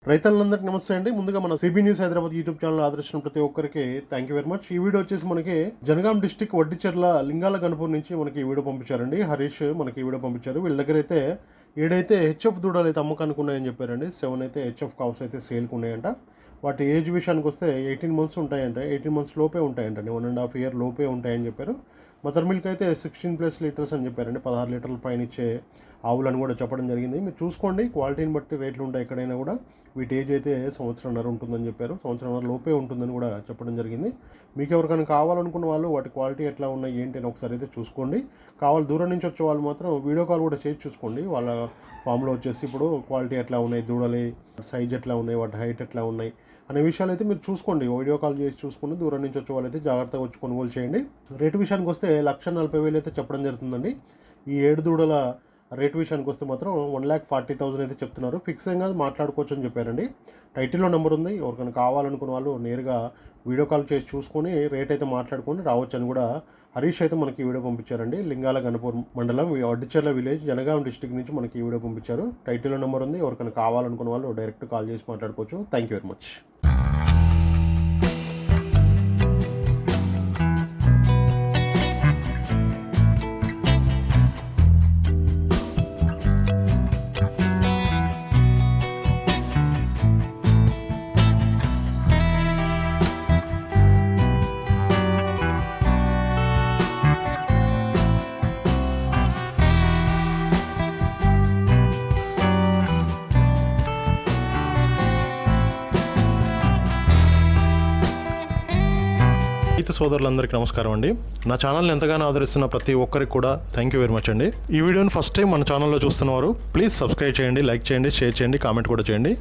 రైతులందరికీ నమస్తే అండి. ముందుగా మన CB news Hyderabad YouTube channel ఆదరించిన ప్రతి ఒక్కరికి థ్యాంక్ యూ వెరీ మచ్. ఈ వీడియో వచ్చేసి మనకి జనగాం డిస్టిక్ వడ్డిచెర్ల లింగాల గణపూర్ నుంచి మనకి ఈ వీడియో పంపించారండి. హరీష్ మనకి ఈ వీడియో పంపించారు. వీళ్ళ దగ్గర అయితే 7 అయితే హెచ్ఎఫ్ దూడలు అయితే అమ్మకానికి ఉన్నాయని చెప్పారండి. 7 అయితే హెచ్ఎఫ్ కావ్స్ అయితే సేల్కి ఉన్నాయంట. వాటి ఏజ్ విషయానికి వస్తే 18 months ఉంటాయంట. 18 months లోపే ఉంటాయంటండి. 1.5 year లోపే ఉంటాయని చెప్పారు. మదర్ మిల్క్ అయితే 16+ లీటర్స్ అని చెప్పారండి. 16 లీటర్ల పైన ఇచ్చే ఆవులని కూడా చెప్పడం జరిగింది. మీరు చూసుకోండి, క్వాలిటీని బట్టి రేట్లు ఉంటాయి ఎక్కడైనా కూడా. వీటి ఏజ్ అయితే 1.5 సంవత్సరం ఉంటుందని చెప్పారు. 1.5 సంవత్సరం లోపే ఉంటుందని కూడా చెప్పడం జరిగింది. మీకు ఎవరికైనా కావాలనుకున్న వాళ్ళు వాటి క్వాలిటీ ఎట్లా ఉన్నాయి ఏంటి అని ఒకసారి అయితే చూసుకోండి. దూరం నుంచి వచ్చే వాళ్ళు మాత్రం వీడియో కాల్ కూడా చేసి చూసుకోండి. వాళ్ళ ఫామ్లో వచ్చేసి ఇప్పుడు క్వాలిటీ ఎట్లా ఉన్నాయి, దూడలి సైజ్ ఎట్లా ఉన్నాయి, వాటి హైట్ ఎట్లా ఉన్నాయి అనే విషయాలు అయితే మీరు చూసుకోండి. వీడియో కాల్ చేసి చూసుకుని దూరం నుంచి వచ్చే వాళ్ళు అయితే జాగ్రత్తగా వచ్చి కొనుగోలు చేయండి. రేటు విషయానికి వస్తే 1,40,000 అయితే చెప్పడం జరుగుతుందండి. ఈ 7 దూడల రేటు విషయానికి వస్తే మాత్రం 1,40,000 అయితే చెప్తున్నారు. ఫిక్స్ ఏం కాదు, మాట్లాడుకోవచ్చు అని చెప్పారండి. టైటిల్లో నెంబర్ ఉంది. ఎవరికైనా కావాలనుకున్న వాళ్ళు నేరుగా వీడియో కాల్ చేసి చూసుకొని రేట్ అయితే మాట్లాడుకొని రావచ్చు అని కూడా హరీష్ అయితే మనకి వీడియో పంపించారండి. లింగాల గణపూర్ మండలం వడ్డిచెర్ల విలేజ్ జనగాం డిస్టిక్ నుంచి మనకి వీడియో పంపించారు. టైటిల్లో నెంబర్ ఉంది. ఎవరికైనా కావాలనుకున్న వాళ్ళు డైరెక్ట్ కాల్ చేసి మాట్లాడుకోవచ్చు. Thank you very much. రైతు సోదరులందరికీ నమస్కారం అండి. నా ఛానల్ని ఎంతగానో ఆదరిస్తున్న ప్రతి ఒక్కరికి కూడా థ్యాంక్ యూ వెరీ మచ్ అండి. ఈ వీడియోని ఫస్ట్ టైం మన ఛానల్లో చూస్తున్నవారు ప్లీజ్ సబ్స్క్రైబ్ చేయండి, లైక్ చేయండి, షేర్ చేయండి, కామెంట్ కూడా చేయండి.